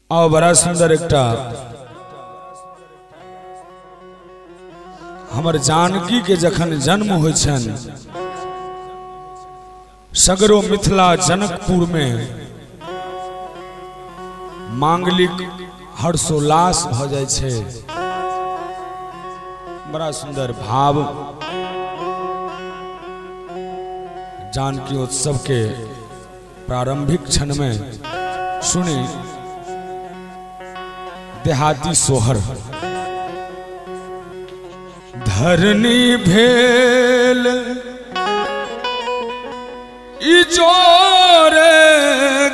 आओ बड़ा सुंदर एकटा हमर जानकी के जखन जन्म होय छन सगरो मिथिला जनकपुर में मांगलिक हर्षोल्लास भ जाय छे। बड़ा सुंदर भाव जानकी उत्सव के प्रारंभिक क्षण में सुनी देहाती सोहर। धरनी भेल इजोरे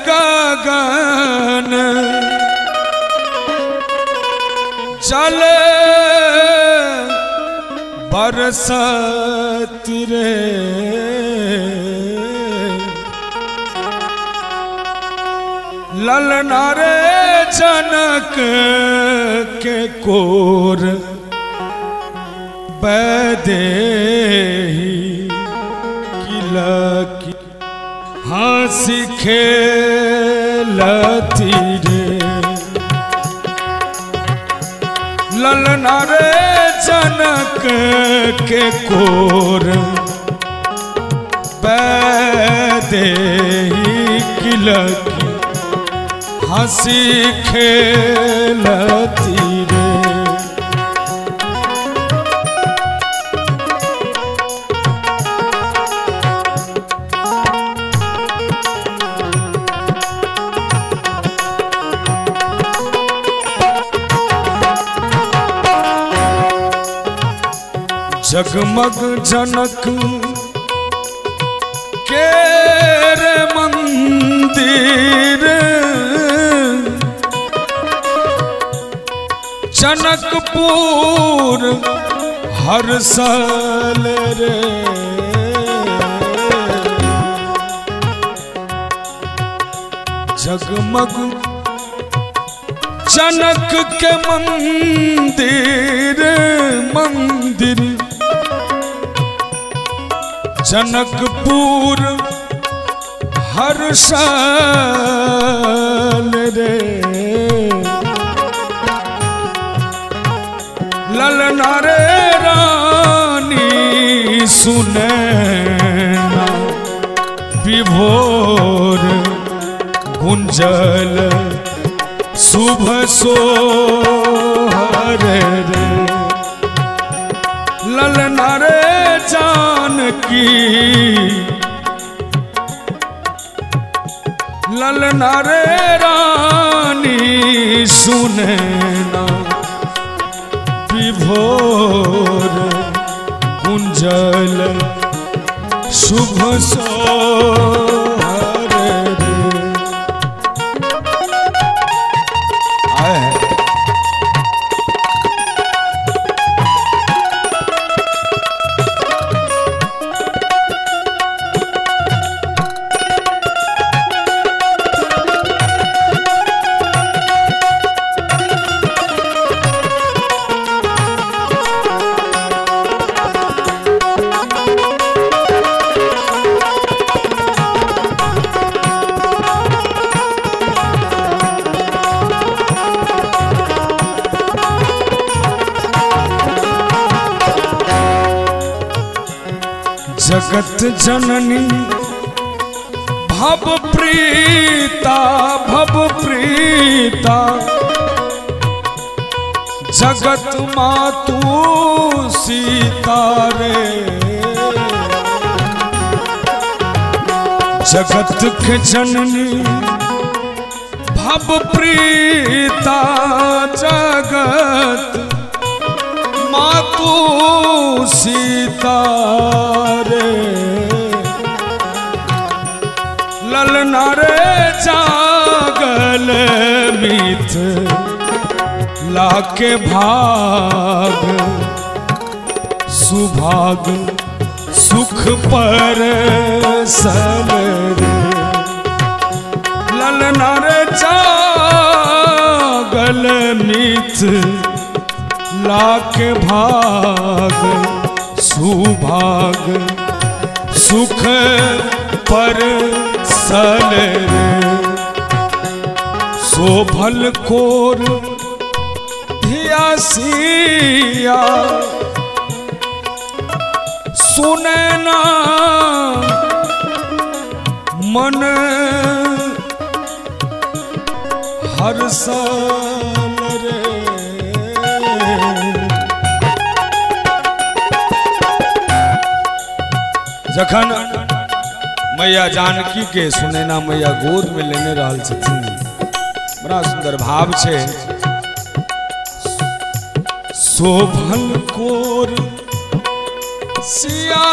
गगन चले बरसत रे ललना रे जनक के कोर बैदेही किलकी हंसी खेलती रे ललना रे जनक के कोर बैदेही किलकी हंसी खेलती रे। जगमग जनक के रे मंदिर जनकपुर हर्षल रे जगमग जनक के मंदिर मंदिर जनकपुर हर्षल रे ललना रे रानी सुनैना विभोर गुंजल शुभ सोहर रे ललना रे जानकी ललना रे रानी सुनैना विभोर गुंजल शुभ सोहर रे। जगत जननी भव प्रीता जगत मातु सीता रे जगत के जननी भव प्रीता जगत मातु सीता रे ललना रे जागल मिथ लाके भाग सुभाग सुख पर सल रे ललना रे जागल मिथ लाके भाग सुभाग सुख पर सल रे शोभल कोर धिया सिया सुने ना मन हर साल रे। जखन मैया जानकी के सुनैना मैया गोद में लेने रहल छथिन, बड़ा सुंदर भाव छे। शोभल कोर सिया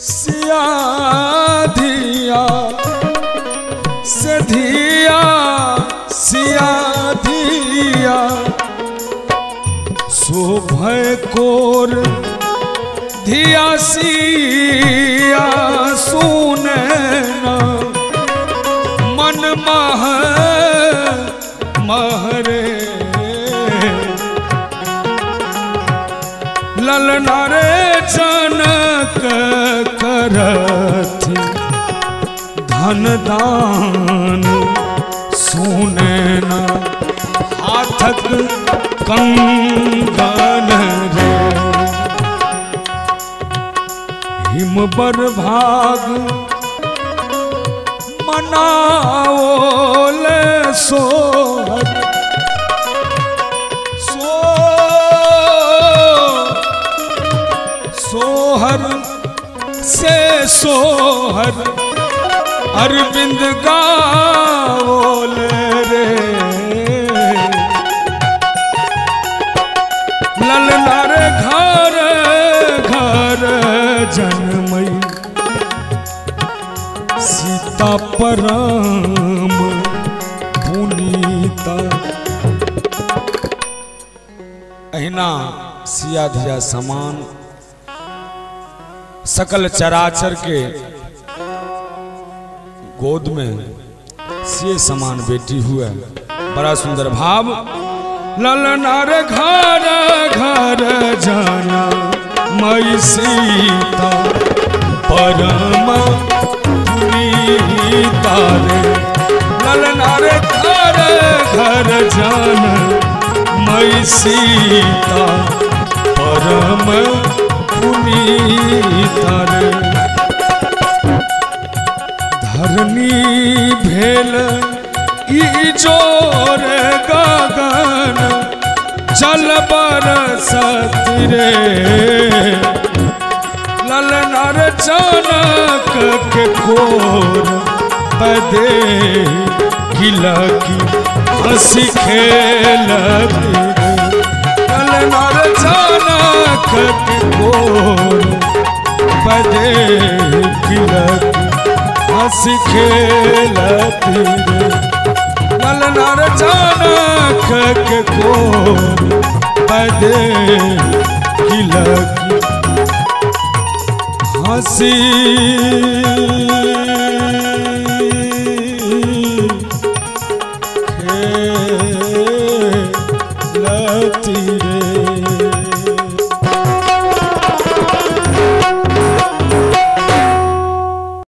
सिया धिया से धिया सिया धिया शोभय कोर धिया सिया सुने ना मन महरे ललना रे जनक करथि धन दान सुने ना हाथक कंगन रे। हिमबर भाग मनाओले सोहर सोहर से सोहर अरविंद गाओले रे। ललना रे घर घर जनमई सीता परम पुनीता। अहिना सिया धिया समान सकल चराचर के गोद में से समान बेटी हुए। बड़ा सुंदर भाव। ललना रे घर घर जाना मई सीता परम पुनीता रे। ललना रे घर घर जाना मई सीता परम पुनीता रे। धरनी भेल ई जोर गगन जल बरसत रे। ललना रे जनक के कोर बदे गिलकी हंसी खेलती रे। ललना रे जनक के कोर बदे गिलकी हंसी खेलती रे। ललना रे जनक के कोर बदे गिलकी हंसी